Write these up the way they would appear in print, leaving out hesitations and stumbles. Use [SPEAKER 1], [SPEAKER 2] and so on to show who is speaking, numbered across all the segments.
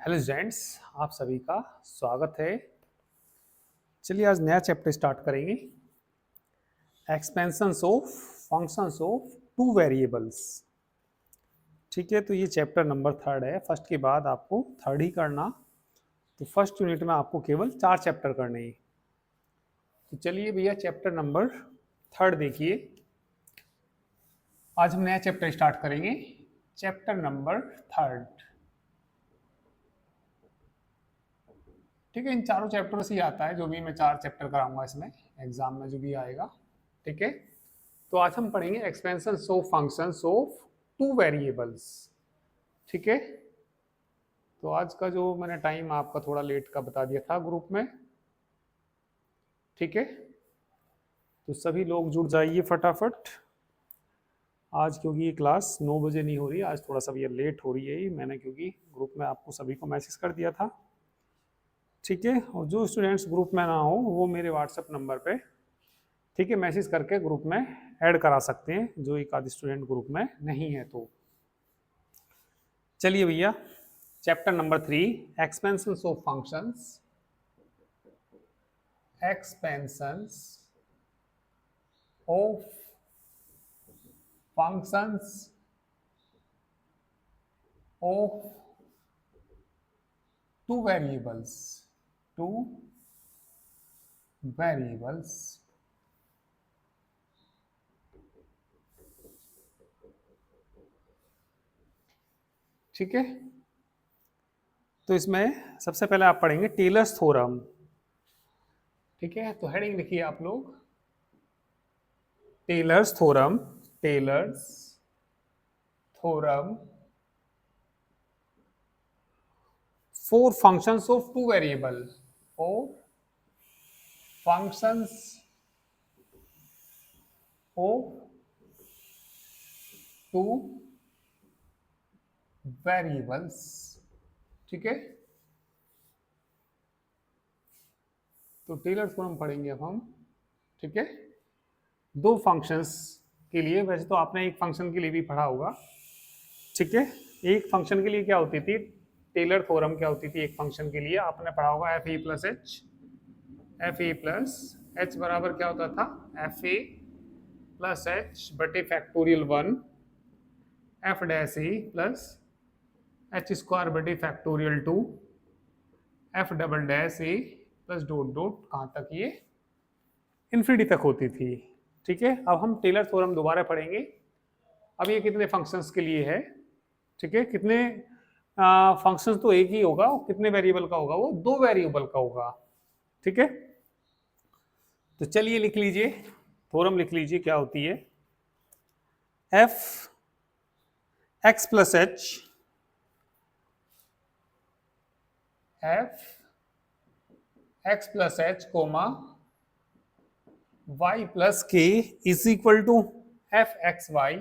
[SPEAKER 1] Hello students, आप सभी का स्वागत है। चलिए आज नया चैप्टर स्टार्ट करेंगे। Expansions of functions of two variables. ठीक है, तो ये चैप्टर नंबर 3 है। फर्स्ट के बाद आपको थर्ड ही करना। तो फर्स्ट यूनिट में आपको केवल 4 चैप्टर करने हैं। तो चलिए भैया चैप्टर नंबर 3 देखिए। आज हम नया चैप्टर स्टार्ट करेंगे। Chapter number 3। ठीक है, इन चारों चैप्टर से ही आता है। जो भी मैं 4 चैप्टर कराऊंगा इसमें एग्जाम में जो भी आएगा। ठीक है, तो आज हम पढ़ेंगे expansion of functions of two variables. ठीक है, तो आज का जो मैंने टाइम आपका थोड़ा लेट का बता दिया था ग्रुप में। ठीक है, तो सभी लोग जुड़ जाइए फटाफट आज, क्योंकि ये क्लास 9 बजे नहीं हो रही। आज थोड़ा सा ये लेट हो रही है। मैंने क्योंकि ग्रुप में आपको सभी को मैसेज कर दिया था। ठीक है, और जो स्टूडेंट्स ग्रुप में ना हो वो मेरे व्हाट्सएप नंबर पे ठीक है मैसेज करके ग्रुप में ऐड करा सकते हैं, जो एक आध स्टूडेंट ग्रुप में नहीं है। तो चलिए भैया chapter number 3 expansions of functions. Expansions of functions of two variables. To variables. ठीक है, तो इसमें सबसे पहले आप पढ़ेंगे टेलर्स थ्योरम। ठीक है, तो हेडिंग लिखिए आप लोग, Taylor's theorem. Taylor's theorem for functions of two variable. For functions of two variables. ठीक है, तो टेलर थ्योरम पढ़ेंगे अब हम। ठीक है, दो फंक्शंस के लिए, वैसे तो आपने एक फंक्शन के लिए भी पढ़ा होगा। ठीक है, एक फंक्शन के लिए क्या होती थी टेलर थ्योरम, क्या होती थी एक फंक्शन के लिए आपने पढ़ा होगा F A plus h. F A plus H बराबर क्या होता था, एफ ए प्लस एच बटे फैक्टोरियल 1 एफ डैश ए प्लस एच स्क्वायर बटे फैक्टोरियल 2 एफ डबल डैश ए प्लस डॉट डॉट, कहाँ तक ये इन्फिनिटी तक होती थी। ठीक है, अब हम टेलर थ्योरम दोबारा पढ़ेंगे। अब ये कितने फंक्शंस के लिए है। ठीक है, कितने फंक्शंस तो एक ही होगा, कितने वेरिएबल का होगा, वो 2 वेरिएबल का होगा। ठीक है, तो चलिए लिख लीजिए, थ्योरम लिख लीजिए क्या होती है। F x plus h, f x plus h comma y plus k is equal to f x y.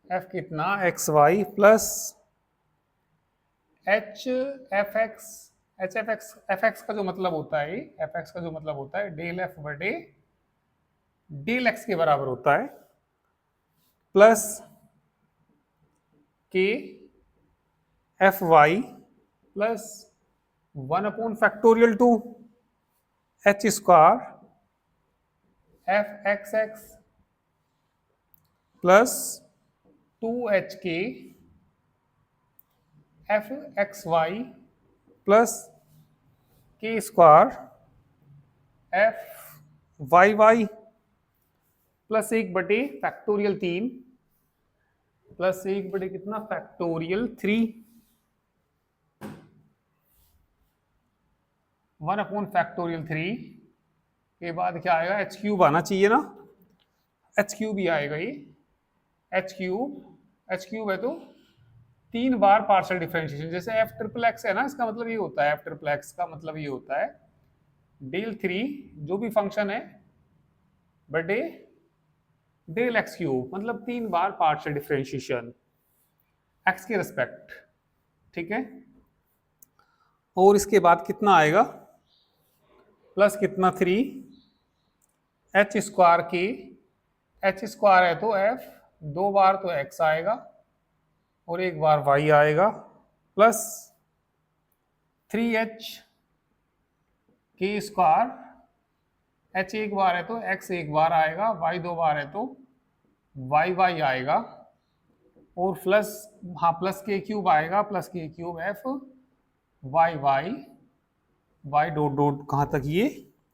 [SPEAKER 1] F कितना x y plus h f x. F x का जो मतलब होता है, एफ एक्स का जो मतलब होता है डेल एफ बटे डेल एक्स के बराबर होता है, plus k f y plus 1/फैक्टोरियल 2 h square f x x plus 2h k f x y plus k square f y y plus 1/फैक्टोरियल 3 प्लस 1 कितना फैक्टोरियल 3 1/फैक्टोरियल 3 के बाद क्या आएगा, एच क्यूब आना चाहिए ना। एच क्यूब ही आएगा ये, एच क्यूब है तो 3 बार पार्शियल डिफरेंशिएशन। जैसे एफ ट्रिपल एक्स है ना, इसका मतलब ये होता है, एफ ट्रिपल एक्स का मतलब ये होता है डेल 3 जो भी फंक्शन है बटे डेल एक्स क्यूब, मतलब 3 बार पार्शियल डिफरेंशिएशन एक्स के रिस्पेक्ट। ठीक है, और इसके बाद कितना आएगा, प्लस कितना 3 एच स्क्वायर की, एच स्क्वायर है तो एफ 2 बार तो एक्स आएगा और 1 बार वाई आएगा, प्लस 3h के स्क्वायर, h एक बार है तो x एक बार आएगा, y दो बार है तो y आएगा, और प्लस, हाँ प्लस के क्यूब आएगा, plus k cube f y dot dot कहाँ तक, ये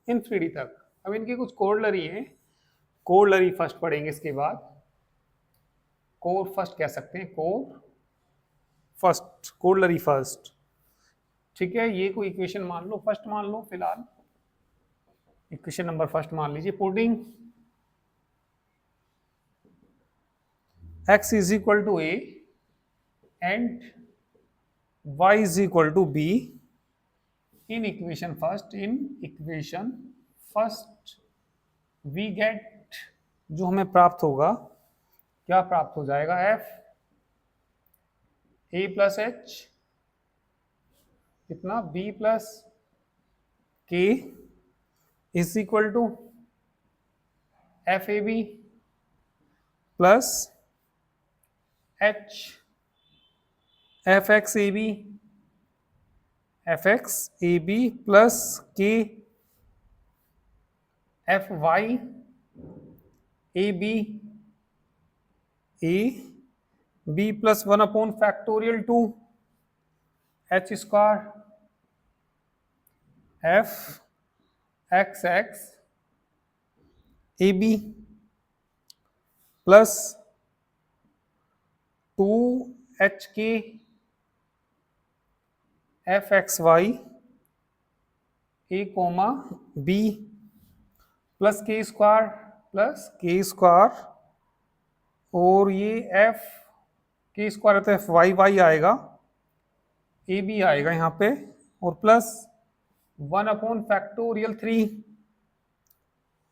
[SPEAKER 1] इन्फिनिटी तक। अब इनके कुछ कोडलरी हैं, कोडलरी फर्स्ट पढ़ेंगे, इसके बाद कोर फर्स्ट कह सकते हैं, कोर फर्स्ट, कोडलरी फर्स्ट। ठीक है, ये कोई इक्वेशन मान लो, फर्स्ट मान लो, फिलहाल इक्वेशन नंबर फर्स्ट मान लीजिए, putting x is equal to a and y is equal to b in equation first we get, जो हमें प्राप्त होगा, क्या प्राप्त हो जाएगा, f a प्लस h कितना b प्लस k is equal to f a b plus h f x a b plus k f y a b plus 1 upon factorial 2 h square f x a b plus 2 k f x y a comma b plus k square, और ये F के square है तो F Y आएगा, ए b आएगा यहाँ पे, और प्लस 1 अपॉन फैक्टोरियल 3,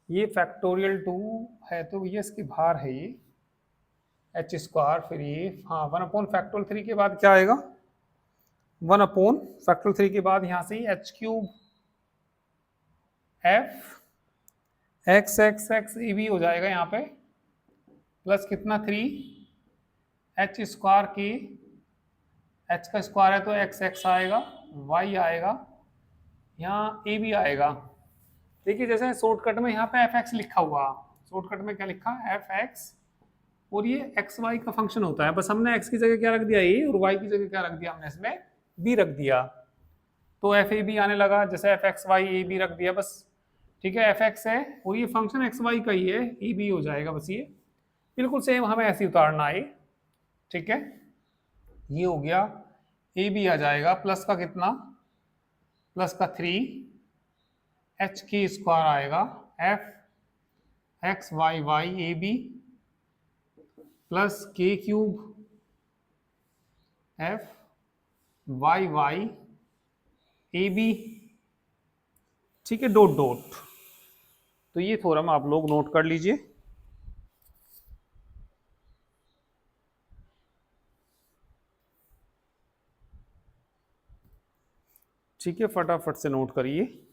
[SPEAKER 1] ये फैक्टोरियल 2 है तो ये इसके बाहर है, ये एच स्क्वायर, फिर ये हाँ 1 अपॉन फैक्टोरियल 3 के बाद क्या आएगा, 1 अपॉन फैक्टोरियल 3 के बाद यहाँ से h cube f x a b हो जाएगा यहाँ पे, प्लस कितना 3 एच स्क्वायर के, एच का स्क्वायर है तो एक्स आएगा, वाई आएगा, यहाँ ए बी आएगा। देखिए जैसे शॉर्टकट में यहाँ पे एफ एक्स लिखा हुआ, शॉर्टकट में क्या लिखा, एफ एक्स, और ये एक्स वाई का फंक्शन होता है, बस हमने एक्स की जगह क्या रख दिया ए, और वाई की जगह क्या रख दिया, हमने इसमें बी रख दिया, तो एफ ए बी आने लगा, जैसे f x y a b रख दिया बस। ठीक है, एफ एक्स है और ये फंक्शन एक्स वाई का ही है, ए बी हो जाएगा बस, ये बिल्कुल सेम हमें ऐसे ही उतारना है। ठीक है, ये हो गया, ए बी आ जाएगा, प्लस का कितना, प्लस का 3 एच के स्क्वायर आएगा, f x y a b plus k cube f y a b. ठीक है, डॉट डॉट, तो ये थ्योरम आप लोग नोट कर लीजिए। ठीक है, फटाफट से नोट करिए।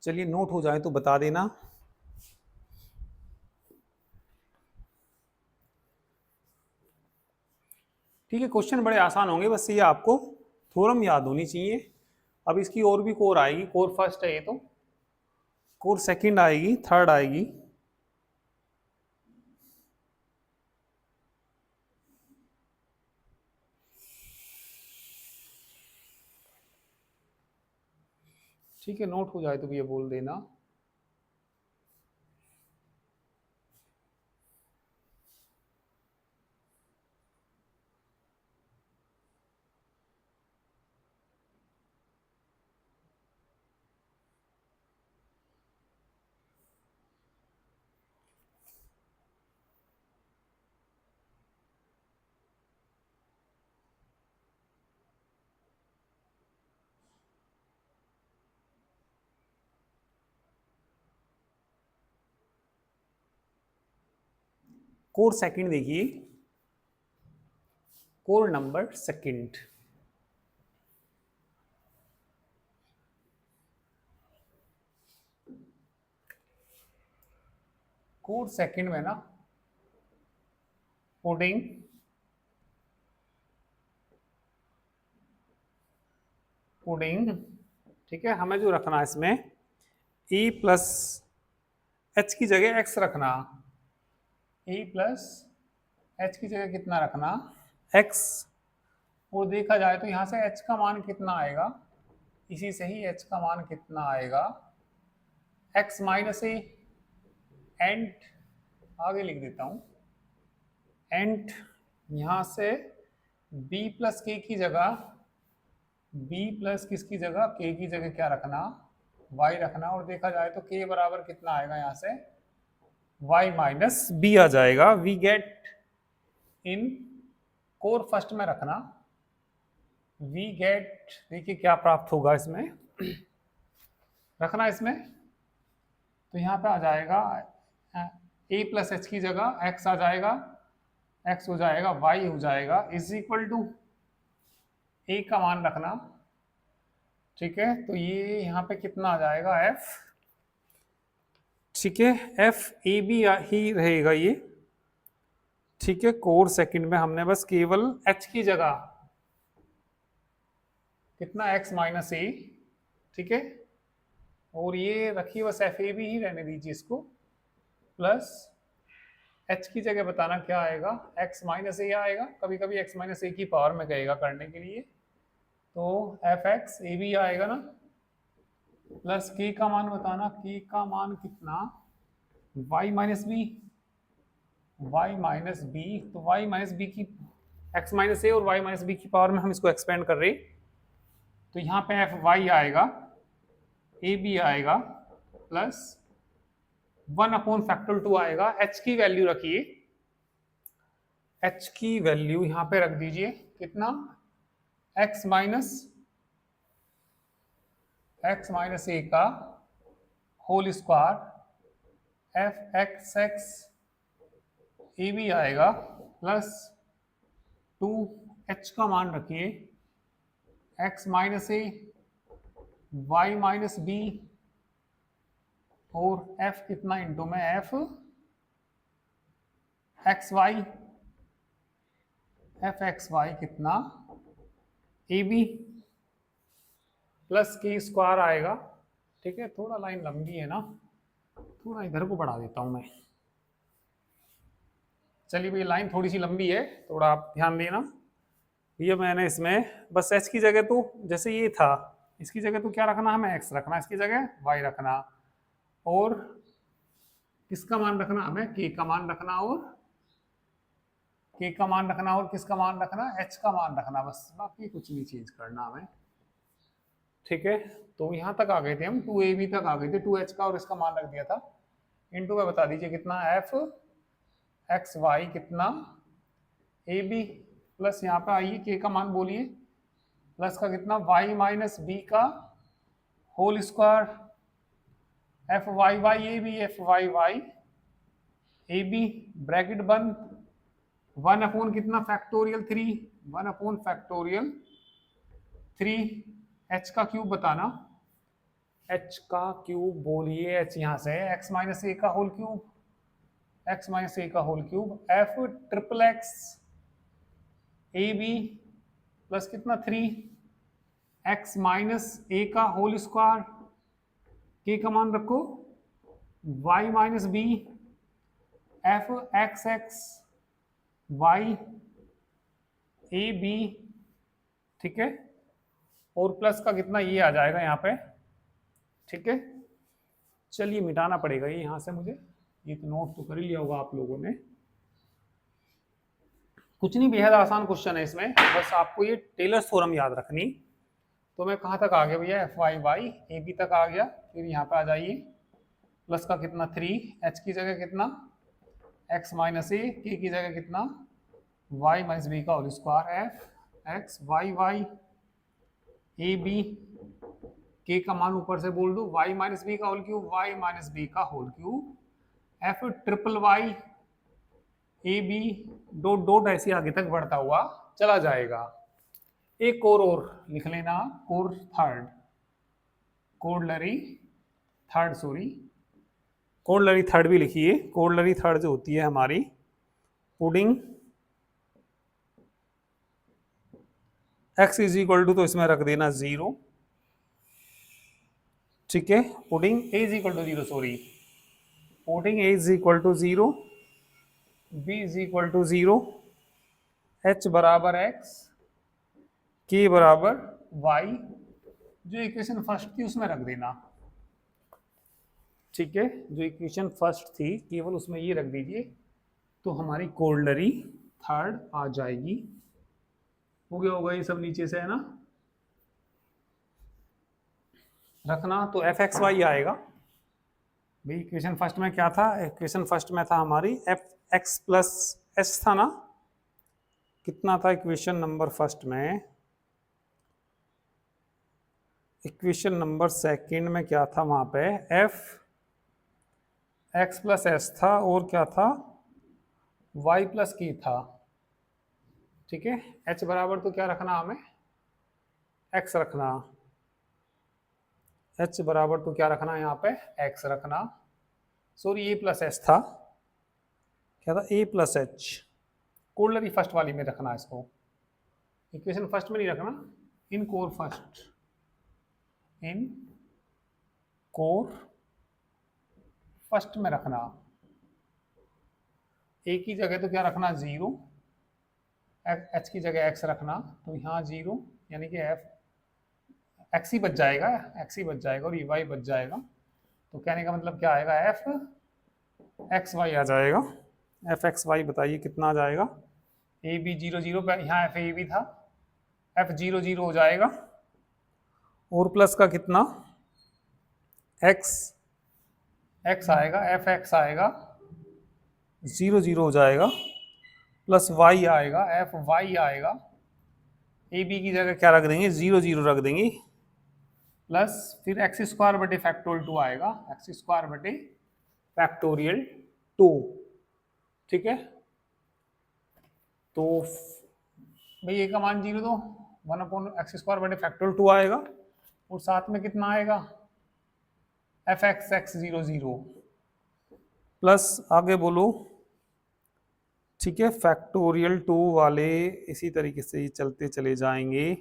[SPEAKER 1] चलिए, नोट हो जाए तो बता देना। ठीक है, क्वेश्चन बड़े आसान होंगे, बस ये आपको थ्योरम याद होनी चाहिए। अब इसकी और भी कोर आएगी, कोर फर्स्ट है ये, तो कोर सेकंड आएगी, थर्ड आएगी, ठीक है, नोट हो जाए तो भी ये बोल देना। कोड सेकंड देखिए, code number second. Code second में ना पुडिंग पुडिंग, ठीक है, हमें जो रखना है इसमें e प्लस एच की जगह x रखना, e प्लस एच की जगह कितना रखना, x। और देखा जाए तो यहाँ से h का मान कितना आएगा, इसी से ही h का मान कितना आएगा, x माइनस ए, एंड आगे लिख देता हूँ, एंड यहाँ से b प्लस के की जगह, b प्लस किसकी जगह, k की जगह क्या रखना, y रखना। और देखा जाए तो k बराबर कितना आएगा, यहाँ से y माइनस बी आ जाएगा। We get in core first में रखना, वी गेट, देखिए क्या प्राप्त होगा इसमें रखना इसमें, तो यहाँ पे आ जाएगा a प्लस एच की जगह x आ जाएगा, x हो जाएगा y हो जाएगा, इज इक्वल टू a का मान रखना, ठीक है। तो ये यहाँ पे कितना आ जाएगा f, ठीक है, f a b ही रहेगा ये, ठीक है। कोर सेकंड में हमने बस केवल h की जगह कितना x माइनस ए, ठीक है, और ये रखिए बस एफ ए भी ही रहने दीजिए इसको, प्लस h की जगह बताना क्या आएगा, x माइनस ए आएगा, कभी कभी x माइनस ए की पावर में कहेगा करने के लिए, तो एफ एक्स ए भी आएगा ना, प्लस k का मान बताना, k का मान कितना, y minus b, y minus b, तो y माइनस बी की x माइनस ए और y माइनस बी की पावर में हम इसको एक्सपेंड कर रहे, तो यहाँ पे एफ वाई आएगा, ए बी आएगा, प्लस 1/2 आएगा। h की वैल्यू रखिए, h की वैल्यू यहाँ पे रख दीजिए कितना, x माइनस ए का whole square, f x x a b आएगा, प्लस 2h का मान रखिए, x minus a, y minus b, और f कितना इंटू में f x y, f x y कितना a b, plus k square आएगा, ठीक है। थोड़ा लाइन लंबी है ना, थोड़ा इधर को बढ़ा देता हूं मैं, चलिए भाई लाइन थोड़ी सी लंबी है, थोड़ा आप ध्यान देना। ये मैंने इसमें बस h की जगह तो जैसे ये था, इसकी जगह तो क्या रखना, हमें x रखना, इसकी जगह y रखना, और किसका मान रखना, हमें k का मान रखना, और k का मान रखना, और किसका मान रखना, h का मान रखना, बस बाकी कुछ नहीं चेंज करना हमें, ठीक है। तो यहाँ तक आ गए थे हम, 2ab तक आ गए थे, 2h का और इसका मान रख दिया था, इनटू में बता दीजिए कितना, f एक्स वाई कितना ए बी, प्लस यहाँ पे आइए k का मान बोलिए, प्लस का कितना y माइनस बी का whole square, f y y a b, f y y a b, bracket बंद, 1 कितना फैक्टोरियल 3, 1 फैक्टोरियल 3, h का क्यूब बताना, h का क्यूब बोलिए, h यहाँ से x माइनस ए का whole cube, x minus a का whole cube, f triple x a b, plus कितना 3x माइनस ए का होल स्क्वायर, k का मान रखो, y minus b, f x x y a b, ठीक है, और प्लस का कितना ये आ जाएगा यहाँ पे ठीक है, चलिए मिटाना पड़ेगा ये यहाँ से मुझे, ये तो नोट तो कर ही लिया होगा आप लोगों ने। कुछ नहीं, बेहद आसान क्वेश्चन है इसमें, बस आपको ये टेलर्स थ्योरम याद रखनी। तो मैं कहाँ तक आ गया भैया, f y y a b तक आ गया। फिर यहाँ पे आ जाइए, प्लस का कितना 3, एच की जगह कितना एक्स माइनस ए, के की जगह कितना वाई माइनस बी का whole square, f x y y a b, k का मान ऊपर से बोल दो वाई माइनस बी का whole cube, y minus b का whole cube, f triple y a b, dot dot ऐसे आगे तक बढ़ता हुआ चला जाएगा। एक और लिख लेना, core third, corollary third, sorry corollary third भी लिखिए। कोडलरी थर्ड जो होती है हमारी putting x is equal to, तो इसमें रख देना 0, ठीक है। Putting a is equal to 0, sorry putting a is equal to 0, b is equal to 0, h बराबर x, k बराबर y, जो इक्वेशन फर्स्ट थी उसमें रख देना, ठीक है। जो इक्वेशन फर्स्ट थी केवल उसमें ये रख दीजिए, तो हमारी कोडलरी थर्ड आ जाएगी। हो गया होगा ये सब नीचे से, है ना, रखना। तो एफ एक्स वाई आएगा भाई। इक्वेशन फर्स्ट में क्या था, इक्वेशन फर्स्ट में था हमारी एफ एक्स प्लस एस था ना, कितना था इक्वेशन नंबर फर्स्ट में, इक्वेशन नंबर सेकंड में क्या था वहां पे, एफ एक्स प्लस एस था, और क्या था वाई प्लस की था, ठीक है। एच बराबर तो क्या रखना हमें, एक्स रखना, एच बराबर तो क्या रखना है यहाँ पे, एक्स रखना, सॉरी ए प्लस एच था, क्या था ए प्लस एच, कोडलरी फर्स्ट वाली में रखना इसको, इक्वेशन फर्स्ट में नहीं रखना, इन कोर फर्स्ट, इन कोर फर्स्ट में रखना। ए की जगह तो क्या रखना 0, एच की जगह एक्स रखना, तो यहाँ 0 यानी कि एफ एक्स ही बच जाएगा, एक्स ही बच जाएगा और ये वाई बच जाएगा। तो कहने का मतलब क्या आएगा, एफ एक्स वाई आ जाएगा। एफ एक्स वाई बताइए कितना आ जाएगा, ए बी 0 0 पे, यहाँ एफ ए बी था, एफ 0 0 हो जाएगा, और प्लस का कितना एक्स, एक्स आएगा, एफ एक्स आएगा 0 0 हो जाएगा, प्लस वाई आएगा, एफ वाई आएगा, ए बी की जगह क्या रख देंगे 0 0 रख देंगे, प्लस फिर एक्स स्क्वायर बटे फैक्टोरियल 2 आएगा, एक्स स्क्वायर बटे फैक्टोरियल 2, ठीक है। तो भाई ए का मान 0 दो, 1 अपॉन एक्स स्क्वायर बटे फैक्टोरियल 2 आएगा, और साथ में कितना आएगा एफ एक्स एक्स 0 0, प्लस आगे बोलो, ठीक है। फैक्टोरियल 2 वाले इसी तरीके से ही चलते चले जाएंगे,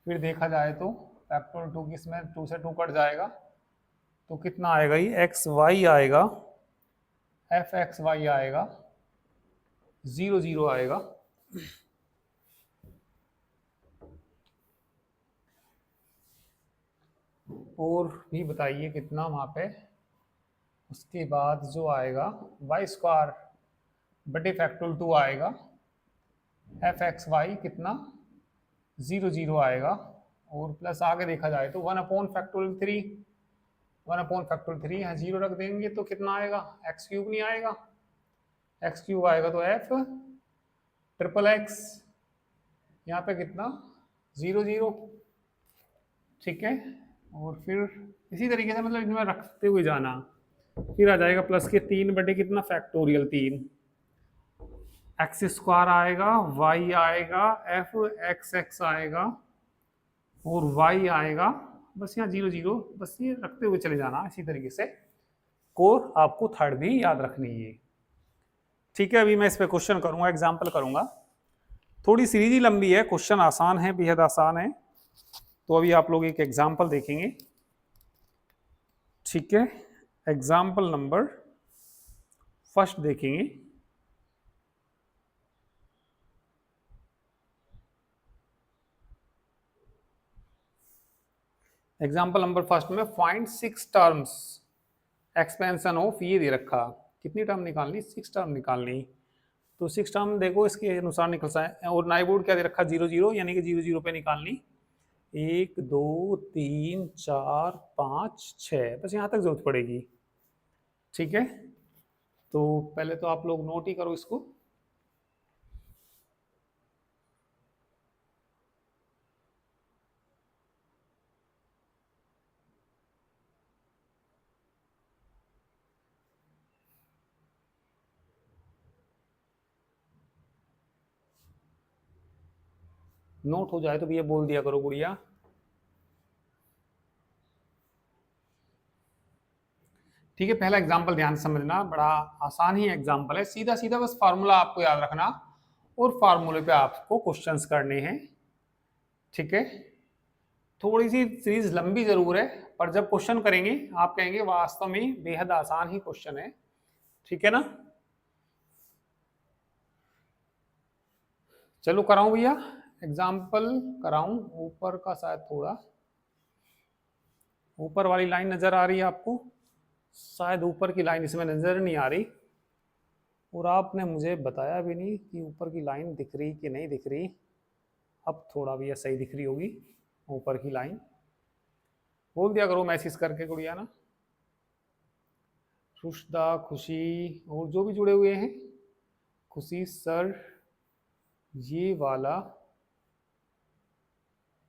[SPEAKER 1] फिर देखा जाए तो फैक्टोरियल 2 किसमें 2 से 2 कट जाएगा, तो कितना आएगा ये एक्स वाई आएगा, एफ एक्स वाई आएगा 0 0 आएगा, और भी बताइए कितना वहाँ पे। उसके बाद जो आएगा वाई स्क्वायर बटे फैक्टोरियल 2 आएगा, एफ एक्स वाई कितना 0 0 आएगा, और प्लस आगे देखा जाए तो 1 अपॉन फैक्टोरियल 3, 1 अपॉन फैक्टोरियल 3 यहाँ 0 रख देंगे तो कितना आएगा, एक्स क्यूब नहीं आएगा, एक्स क्यूब आएगा तो एफ ट्रिपल एक्स, यहाँ पे कितना 0 0, ठीक है। और फिर इसी तरीके से मतलब इनमें रखते हुए जाना, फिर आ जाएगा प्लस के 3 बटे कितना फैक्टोरियल 3, एक्स स्क्वायर आएगा, वाई आएगा, एफ एक्स एक्स आएगा, और वाई आएगा, बस यहाँ 0 0, बस ये रखते हुए चले जाना इसी तरीके से। कोर आपको थर्ड भी याद रखनी है, ठीक है। अभी मैं इस पे क्वेश्चन करूंगा, एग्जाम्पल करूंगा, थोड़ी सीरीज ही लंबी है, क्वेश्चन आसान है, बेहद आसान है। तो अभी आप लोग एक एग्जाम्पल देखेंगे, ठीक है। एग्जाम्पल नंबर फर्स्ट देखेंगे, एग्जाम्पल नंबर फर्स्ट में फाइंड 6 टर्म्स एक्सपेंशन ऑफ, ये दे रखा, कितनी टर्म निकालनी, 6 टर्म निकालनी। तो 6 टर्म देखो इसके अनुसार निकल सा है, और नाई बोर्ड क्या दे रखा, 0 0, यानी कि 0 0 पे निकालनी। 1 2 3 4 5 6, बस यहाँ तक जरूरत पड़ेगी। ठीक है, तो पहले तो आप लोग नोट ही करो इसको। नोट हो जाए तो भैया बोल दिया करो गुड़िया। ठीक है, पहला एग्जाम्पल ध्यान से समझना, बड़ा आसान ही एग्जाम्पल है, सीधा सीधा बस फार्मूला आपको याद रखना और फार्मूले पे आपको क्वेश्चंस करने हैं। ठीक है, थोड़ी सी सीरीज लंबी जरूर है, पर जब क्वेश्चन करेंगे आप कहेंगे वास्तव में बेहद आसान ही क्वेश्चन है। ठीक है ना, चलो कराऊं भैया एग्जाम्पल, कराऊं। ऊपर का शायद थोड़ा, ऊपर वाली लाइन नजर आ रही है आपको, शायद ऊपर की लाइन इसमें नजर नहीं आ रही, और आपने मुझे बताया भी नहीं कि ऊपर की लाइन दिख रही कि नहीं दिख रही। अब थोड़ा भी सही दिख रही होगी ऊपर की लाइन, बोल दिया करो मैसेज करके गुड़िया ना। रुशदा, खुशी और जो भी जुड़े हुए हैं, खुशी सर, ये वाला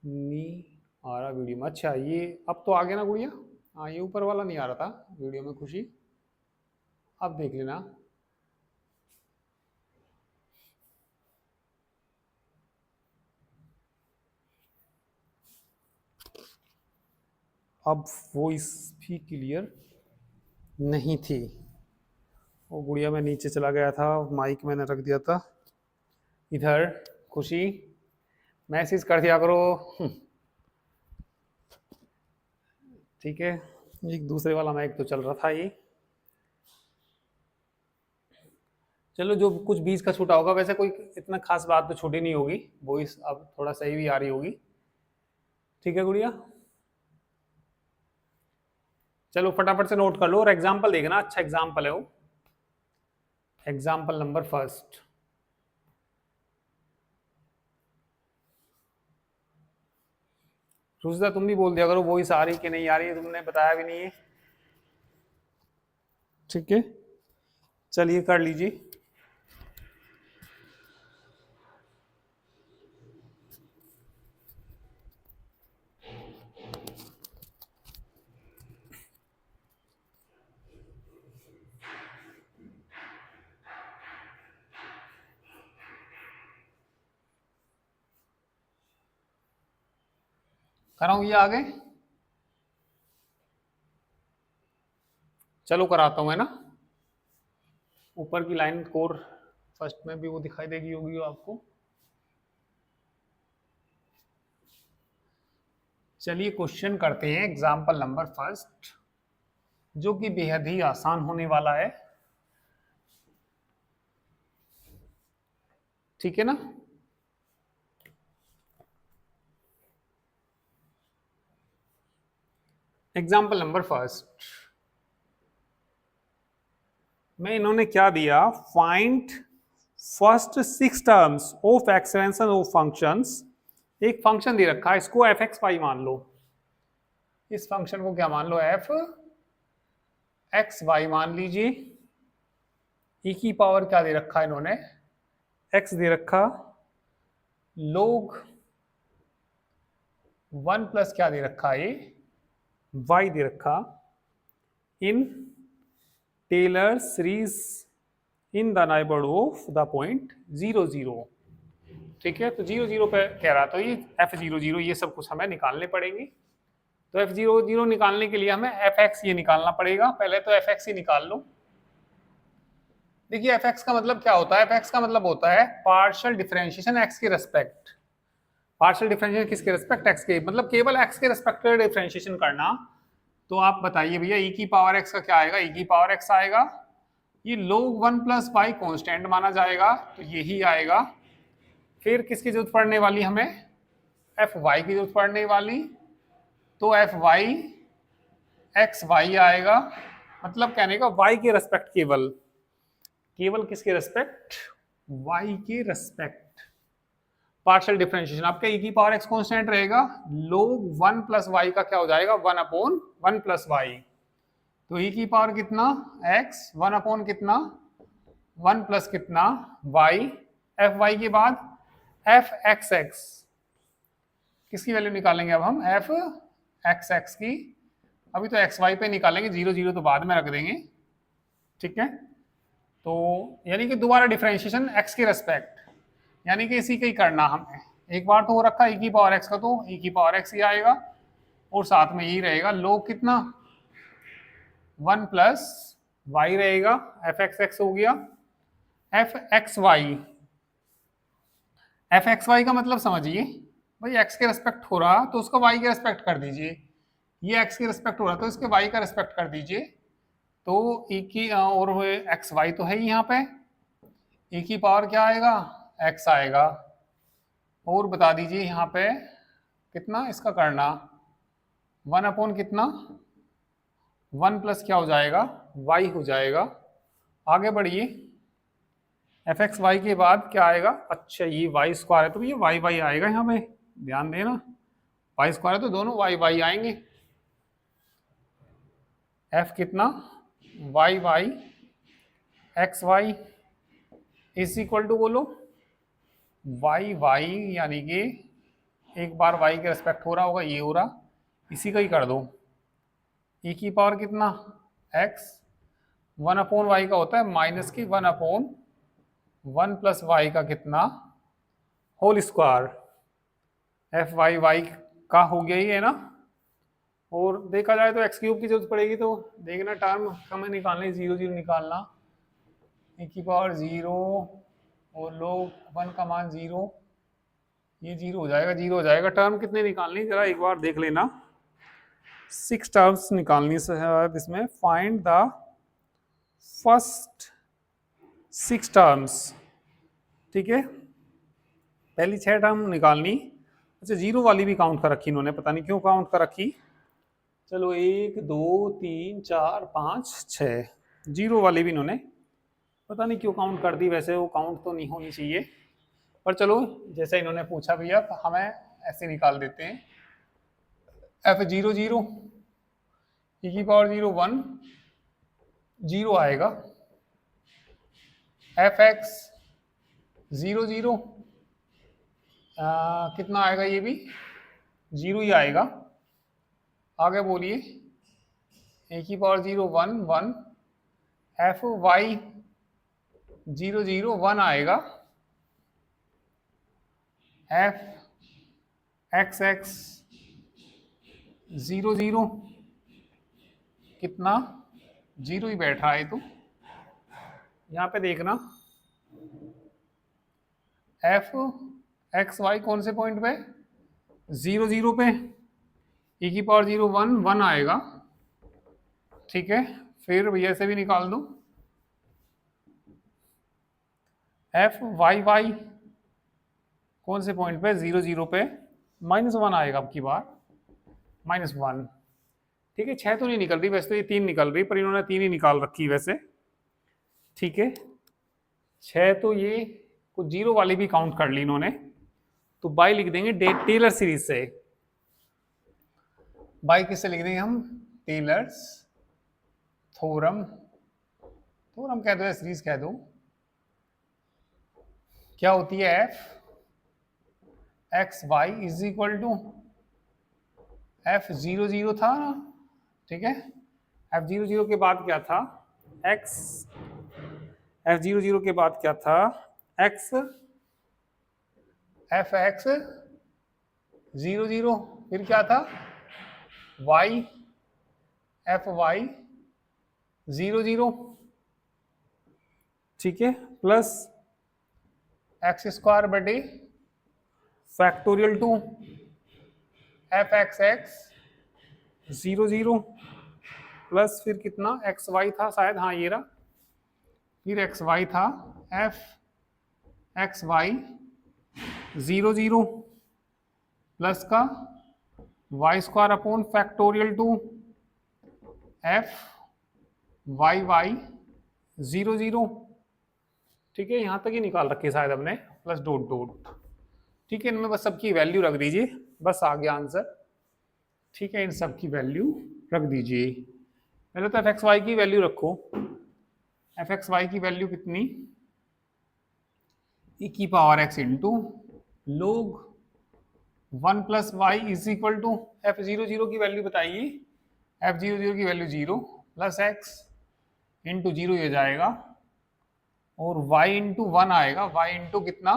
[SPEAKER 1] नहीं आ रहा वीडियो में। अच्छा ये अब तो आ गया ना गुड़िया, हाँ ये ऊपर वाला नहीं आ रहा था वीडियो में, खुशी अब देख लेना। अब वॉइस भी क्लियर नहीं थी, वो गुड़िया में नीचे चला गया था, माइक मैंने रख दिया था इधर। खुशी मैसेज कर दिया करो। ठीक है, एक दूसरे वाला माइक तो चल रहा था ये। चलो जो कुछ बीच का छूटा होगा, वैसे कोई इतना खास बात तो छूटी नहीं होगी, वॉइस अब थोड़ा सही भी आ रही होगी। ठीक है गुड़िया, चलो फटाफट से नोट कर लो और एग्जाम्पल देखना, अच्छा एग्जाम्पल है वो। एग्जाम्पल नंबर फर्स्ट, रुजदा तुम भी बोल दिया करो वॉइस आ रही कि नहीं आ रही है, तुमने बताया भी नहीं है। ठीक है, चलिए कर लीजिए। कराऊं ये आगे, चलो कराता हूं है ना। ऊपर की लाइन कोर फर्स्ट में भी वो दिखाई देगी होगी आपको। चलिए क्वेश्चन करते हैं एग्जाम्पल नंबर फर्स्ट, जो कि बेहद ही आसान होने वाला है। ठीक है ना, एग्जाम्पल नंबर फर्स्ट में इन्होंने क्या दिया, find first 6 terms of expansion of functions. एक फंक्शन दे रखा है, इसको एफ एक्स वाई मान लो, इस फंक्शन को क्या मान लो, एफ एक्स वाई मान लीजिए। ई की पावर क्या दे रखा है इन्होंने, एक्स दे रखा, लोग 1 प्लस क्या दे रखा है, वाई दे रखा, in Taylor series in the neighbourhood of the point 0 0। ठीक है, तो 0 0 पे कह रहा, तो ये एफ 0 0 ये सब कुछ हमें निकालने पड़ेंगे। तो एफ 0 0 निकालने के लिए हमें एफ एक्स ये निकालना पड़ेगा, पहले तो एफ एक्स ही निकाल लो। देखिए एफ एक्स का मतलब क्या होता है, एफ एक्स का मतलब होता है पार्शियल डिफरेंशिएशन एक्स के रेस्पेक्ट। पार्शियल डिफरेंशिएशन किसके रेस्पेक्ट, एक्स के, मतलब केवल एक्स के रेस्पेक्ट में डिफरेंशिएशन करना। तो आप बताइए भैया ई की पावर एक्स का क्या आएगा, ई की पावर एक्स आएगा, ये लोग 1 प्लस वाई कॉन्स्टेंट माना जाएगा, तो यही आएगा। फिर किसकी जरूरत पड़ने वाली हमें, एफ वाई की जरूरत पड़ने वाली। तो एफ वाई एक्स वाई आएगा, मतलब कहने का वाई के रेस्पेक्ट, केवल केवल किसके रेस्पेक्ट, वाई के रेस्पेक्ट। पार्शियल डिफरेंशिएशन आपका e की पावर x कांस्टेंट रहेगा, log 1 प्लस वाई का क्या हो जाएगा 1/1 प्लस वाई। तो e की पावर कितना x, 1 कितना 1 प्लस कितना y, एफ वाई के बाद एफ एक्स एक्स, किसकी वैल्यू निकालेंगे अब हम, एफ एक्स एक्स की। अभी तो एक्स वाई पे निकालेंगे, 0 0 तो बाद में रख देंगे, ठीक है। तो यानी कि दोबारा डिफरेंशिएशन x के रेस्पेक्ट, यानी कि इसी का ही करना हमें। एक बार तो हो रखा e की पावर x का, तो e की पावर x ही आएगा और साथ में यही रहेगा, log कितना 1 प्लस वाई रहेगा, एफ एक्स एक्स हो गया। F x y, f x y का मतलब समझिए भाई, x के रेस्पेक्ट हो रहा तो उसका y के रेस्पेक्ट कर दीजिए, ये x के रेस्पेक्ट हो रहा तो इसके y का रेस्पेक्ट कर दीजिए। तो e की और एक्स वाई तो है ही यहाँ पे, e की पावर क्या आएगा x आएगा, और बता दीजिए यहाँ पे कितना इसका करना, 1 कितना 1 प्लस क्या हो जाएगा y हो जाएगा। आगे बढ़िए, एफ एक्स वाई के बाद क्या आएगा, अच्छा ये वाई स्क्वायर है तो ये वाई वाई आएगा, यहाँ पे ध्यान देना, वाई स्क्वायर है तो दोनों वाई वाई आएंगे। एफ कितना y y x y is equal to, बोलो वाई वाई, यानी कि एक बार वाई के रेस्पेक्ट हो रहा होगा, ये हो रहा, इसी का ही कर दो। e की पावर कितना x, 1/y का होता है माइनस की 1/1 प्लस वाई का कितना whole square, f y y का हो गया ही है ना। और देखा जाए तो एक्स क्यूब की जरूरत पड़ेगी, तो देखना टर्म हमें निकालने 0 0 निकालना, e की पावर 0 और log 1 का मान 0, ये 0 हो जाएगा, 0 हो जाएगा। टर्म कितने निकालनी जरा एक बार देख लेना, 6 टर्म्स निकालनी है इसमें, फाइंड द फर्स्ट 6 टर्म्स, ठीक है। पहली 6 टर्म निकालनी। अच्छा, 0 वाली भी काउंट कर रखी इन्होंने, पता नहीं क्यों काउंट कर रखी। चलो 1 2 3 4 5 6, 0 वाली भी इन्होंने पता नहीं क्यों काउंट कर दी, वैसे वो काउंट तो नहीं होनी चाहिए, पर चलो जैसे इन्होंने पूछा भैया तो हमें ऐसे निकाल देते हैं। एफ 0 0, e की पावर 0 1, 0 आएगा। एफ एक्स 0 0, कितना आएगा, ये भी 0 ही आएगा। आगे बोलिए, e की पावर 0 1 1, एफ वाई 0 0 1 आएगा। एफ एक्स एक्स 0 0, कितना 0 ही बैठ रहा है, तो यहाँ पे देखना एफ एक्स वाई कौन से पॉइंट पे, 0 0 पे, e की पावर 0 1 1 आएगा, ठीक है। फिर भैया से भी निकाल दो, एफ वाई वाई कौन से पॉइंट पे, 0 0 पे, -1 आएगा अब की बार, -1, ठीक है। 6 तो नहीं निकल रही वैसे, तो ये 3 निकल रही, पर इन्होंने 3 ही निकाल रखी वैसे, ठीक है। 6 तो ये कुछ 0 वाली भी काउंट कर ली इन्होंने, तो बाई लिख देंगे टेलर सीरीज से। बाई किससे लिख देंगे हम, टेलर्स थ्योरम, थ्योरम कह दो या सीरीज कह दो। क्या होती है, f x y is equal to, f 0 0 था ना, ठीक है। एफ 0 0 के बाद क्या था, एक्स, एफ 0 0 के बाद क्या था, एक्स, एफ एक्स 0 0, फिर क्या था वाई, एफ वाई 0 0, ठीक है, प्लस एक्स स्क्वायर बटे factorial 2, F x x 0 0, plus फिर कितना एक्स वाई था शायद, हाँ ये रहा, फिर एक्स वाई था, एफ एक्स वाई 0 0 प्लस का y square upon factorial two f y y 0 0। ठीक है, यहां तक ही निकाल रखी है शायद हमने, प्लस डॉट डॉट। ठीक है, इनमें बस सबकी वैल्यू रख दीजिए, बस आ गया आंसर। ठीक है, इन सब की वैल्यू रख दीजिए। पहले तो एफ एक्स वाई की वैल्यू रखो। एफ एक्स वाई की वैल्यू कितनी, ई की power x into log 1 plus y is equal to f 0 0 की वैल्यू बताइए। एफ 0 0 की वैल्यू 0 प्लस एक्स इंटू 0 हो जाएगा, और y इंटू 1 आएगा। y इंटू कितना,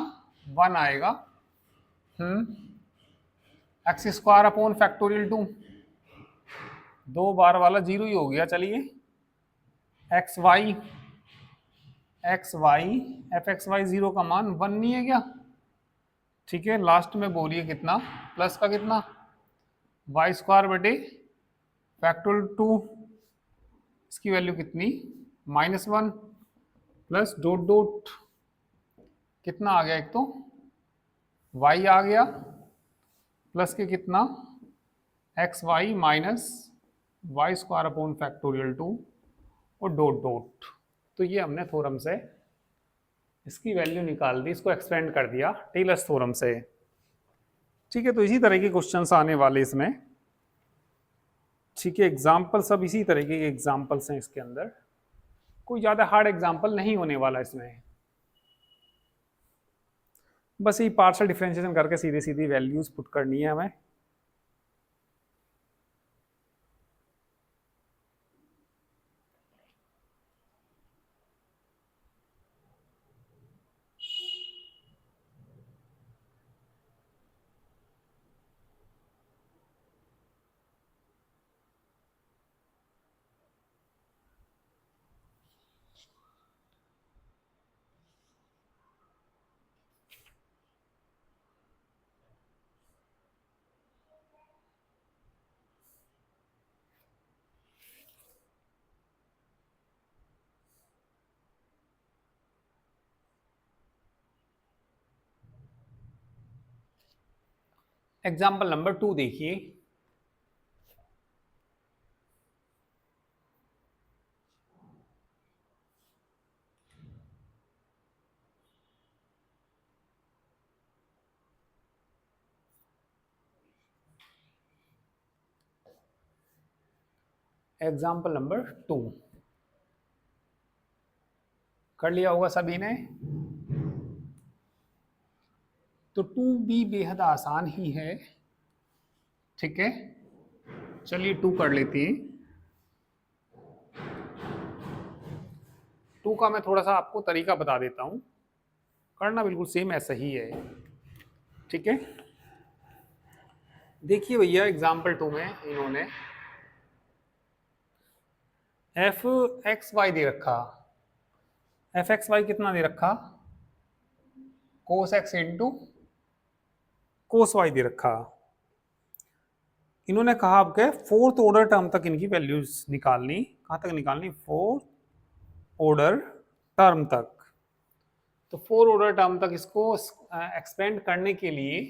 [SPEAKER 1] 1 आएगा। एक्स स्क्वायर अपॉन फैक्टोरियल 2, 2 बार वाला 0 ही हो गया। चलिए x y f x y 0 का मान 1 नहीं है क्या। ठीक है, लास्ट में बोलिए कितना, प्लस का कितना, वाई स्क्वायर बटे फैक्टोरियल 2, इसकी वैल्यू कितनी, -1 प्लस डॉट डॉट कितना आ गया, एक तो y आ गया, प्लस के कितना x y minus y square upon factorial 2 और डॉट डॉट। तो ये हमने थ्योरम से इसकी वैल्यू निकाल दी, इसको एक्सपेंड कर दिया टेलर्स थ्योरम से। ठीक है, तो इसी तरह के क्वेश्चंस आने वाले इसमें। ठीक है, एग्जाम्पल सब इसी तरीके के एग्जाम्पल्स हैं इसके अंदर, कोई ज़्यादा हार्ड एग्जाम्पल नहीं होने वाला इसमें। बस ये पार्शियल डिफरेंशिएशन करके सीधी सीधी वैल्यूज पुट करनी है हमें। एग्जाम्पल नंबर 2 देखिए। एग्जाम्पल नंबर 2 कर लिया होगा सभी ने। तो 2b बेहद आसान ही है। ठीक है, चलिए 2 कर लेते हैं। 2 का मैं थोड़ा सा आपको तरीका बता देता हूं, करना बिल्कुल सेम ऐसा ही है। ठीक है, देखिए भैया एग्जाम्पल 2 में इन्होंने एफ एक्स वाई दे रखा। एफ एक्स वाई कितना दे रखा, कोस एक्स इंटू कोस वाई दे रखा। इन्होंने कहा आपके फोर्थ ऑर्डर टर्म तक इनकी वैल्यूज निकालनी। कहां तक निकालनी, फोर्थ ऑर्डर टर्म तक। तो फोर्थ ऑर्डर टर्म तक इसको एक्सपेंड करने के लिए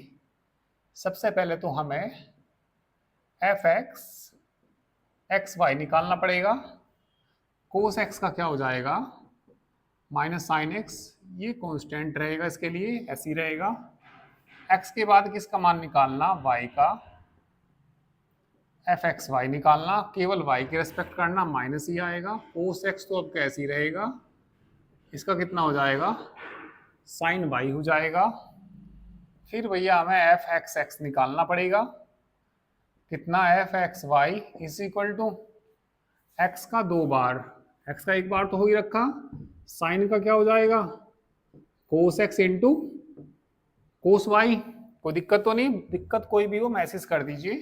[SPEAKER 1] सबसे पहले तो हमें एफ एक्स एक्स वाई निकालना पड़ेगा। कोस एक्स का क्या हो जाएगा, माइनस साइन एक्स, ये कांस्टेंट रहेगा इसके लिए, ऐसे ही रहेगा। एक्स के बाद किसका मान निकालना, वाई का। एफ एक्स वाई निकालना, केवल वाई के रेस्पेक्ट करना, माइनस ही आएगा। कोस एक्स तो अब कैसे ही रहेगा, इसका कितना हो जाएगा, साइन वाई हो जाएगा। फिर भैया हमें एफ एक्स एक्स निकालना पड़ेगा। कितना, f x y is equal to x का 2 बार, एक्स का 1 बार तो हो ही रखा, साइन का क्या हो जाएगा, cos x into cos y. कोई दिक्कत तो नहीं, दिक्कत कोई भी हो मैसेज कर दीजिए।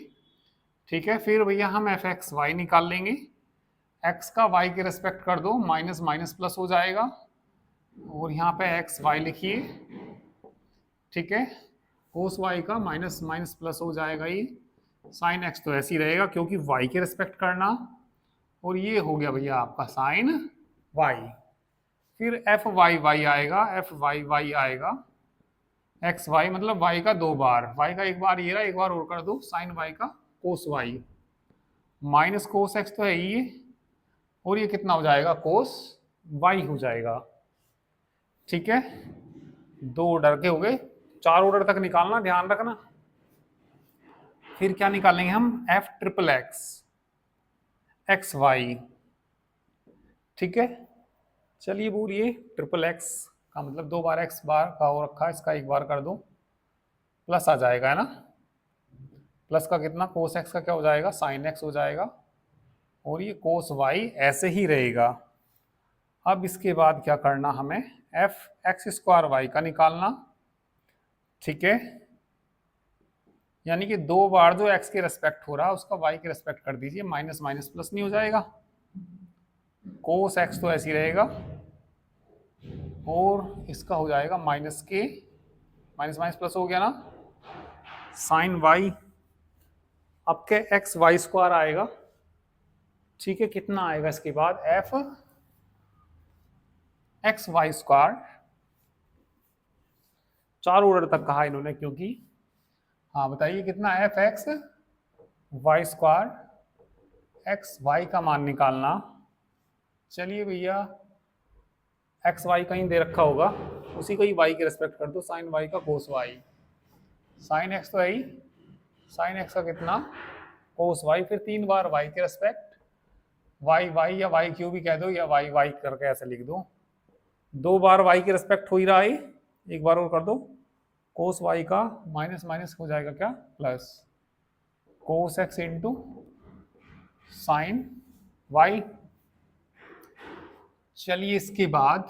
[SPEAKER 1] ठीक है, फिर भैया हम एफ एक्स वाई निकाल लेंगे। एक्स का वाई के रेस्पेक्ट कर दो, माइनस माइनस प्लस हो जाएगा, और यहाँ पे एक्स वाई लिखिए। ठीक है, कोस वाई का माइनस माइनस प्लस हो जाएगा, ये साइन एक्स तो ऐसे ही रहेगा क्योंकि वाई के रेस्पेक्ट करना, और ये हो गया भैया आपका साइन वाई। फिर एफ वाई वाई आएगा, एफ वाई वाई आएगा, एक्स वाई मतलब वाई का 2 बार, वाई का 1 बार ये रहा, 1 बार और कर दो, साइन वाई का cos y, minus cos x तो है ही ये, और ये कितना हो जाएगा कोस वाई हो जाएगा। ठीक है, 2 ऑर्डर के हो गए, 4 ऑर्डर तक निकालना, ध्यान रखना। फिर क्या निकालेंगे हम, f triple x x y. ठीक है, चलिए बोलिए, ट्रिपल एक्स का मतलब 2 बार एक्स बार का हो रखा है, इसका 1 बार कर दो, प्लस आ जाएगा, है ना। प्लस का कितना, कोस एक्स का क्या हो जाएगा, साइन एक्स हो जाएगा, और ये कोस वाई ऐसे ही रहेगा। अब इसके बाद क्या करना हमें, एफ एक्स स्क्वायर वाई का निकालना। ठीक है, यानी कि 2 बार जो एक्स के रेस्पेक्ट हो रहा है उसका वाई के रेस्पेक्ट कर दीजिए, माइनस माइनस प्लस नहीं हो जाएगा, कोस एक्स तो ऐसे ही रहेगा, और इसका हो जाएगा माइनस के, माइनस माइनस प्लस हो गया ना, साइन वाई, अब के एक्स वाई स्क्वायर आएगा। ठीक है, कितना आएगा इसके बाद, f x y square, 4 order तक कहा इन्होंने क्योंकि, हाँ बताइए कितना, f x y square, x y का मान निकालना। चलिए भैया, एक्स वाई कहीं दे रखा होगा, उसी को ही वाई के रेस्पेक्ट कर दो, साइन वाई का कोस वाई, साइन एक्स तो है ही, साइन एक्स का कितना, कोस वाई, फिर 3 बार वाई के रेस्पेक्ट, वाई वाई या वाई क्यू भी कह दो, या वाई वाई करके ऐसे लिख दो, 2 बार वाई के रेस्पेक्ट हो ही रहा है, 1 बार और कर दो, कोस वाई का माइनस माइनस हो जाएगा क्या, plus, cos x into sine y. चलिए इसके बाद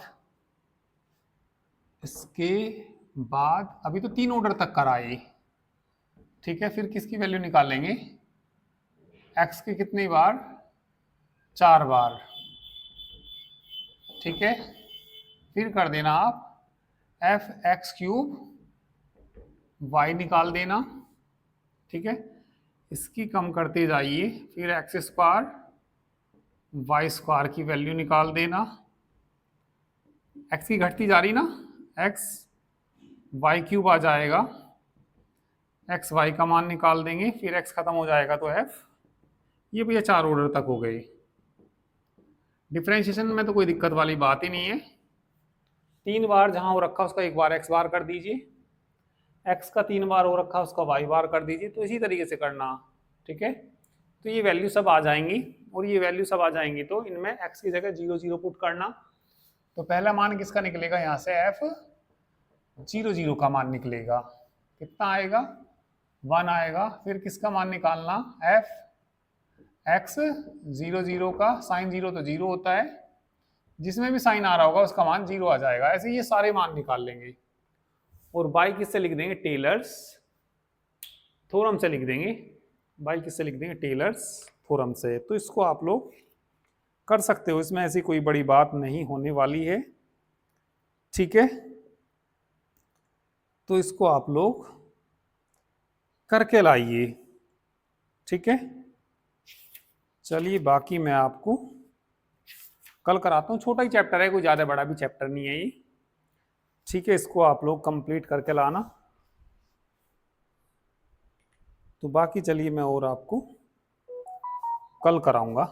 [SPEAKER 1] अभी तो 3 ऑर्डर तक कराए। ठीक है, फिर किसकी वैल्यू निकालेंगे, एक्स के कितनी बार, 4 बार। ठीक है, फिर कर देना आप एफ एक्स क्यूब वाई निकाल देना। ठीक है, इसकी कम करते जाइए, फिर एक्स स्क्वायर वाई स्क्वायर की वैल्यू निकाल देना, एक्स की घटती जा रही ना, एक्स वाई क्यूब आ जाएगा, एक्स वाई का मान निकाल देंगे, फिर एक्स खत्म हो जाएगा तो एफ, ये भैया 4 ऑर्डर तक हो गई। डिफरेंशिएशन में तो कोई दिक्कत वाली बात ही नहीं है, 3 बार जहां हो रखा उसका 1 बार एक्स बार कर दीजिए, एक्स का 3 बार हो रखा उसका वाई बार कर दीजिए, तो इसी तरीके से करना। ठीक है, तो ये वैल्यू सब आ जाएंगी, और ये वैल्यू सब आ जाएंगी तो इनमें एक्स की जगह 0 0 पुट करना। तो पहला मान किसका निकलेगा, यहाँ से एफ 0 0 का मान निकलेगा, कितना आएगा, 1 आएगा। फिर किसका मान निकालना, एफ एक्स 0 0 का, साइन 0 तो 0 होता है, जिसमें भी साइन आ रहा होगा उसका मान 0 आ जाएगा। ऐसे ये सारे मान निकाल लेंगे, और बाई किससे लिख देंगे, टेलर्स थ्योरम से लिख देंगे, बाई किससे लिख देंगे, टेलर्स थ्योरम से। तो इसको आप लोग कर सकते हो, इसमें ऐसी कोई बड़ी बात नहीं होने वाली है। ठीक है, तो इसको आप लोग करके लाइए। ठीक है, चलिए बाकी मैं आपको कल कराता हूँ, छोटा ही चैप्टर है, कोई ज़्यादा बड़ा भी चैप्टर नहीं है ये। ठीक है, इसको आप लोग कंप्लीट करके लाना। तो बाकी चलिए मैं और आपको कल कराऊंगा।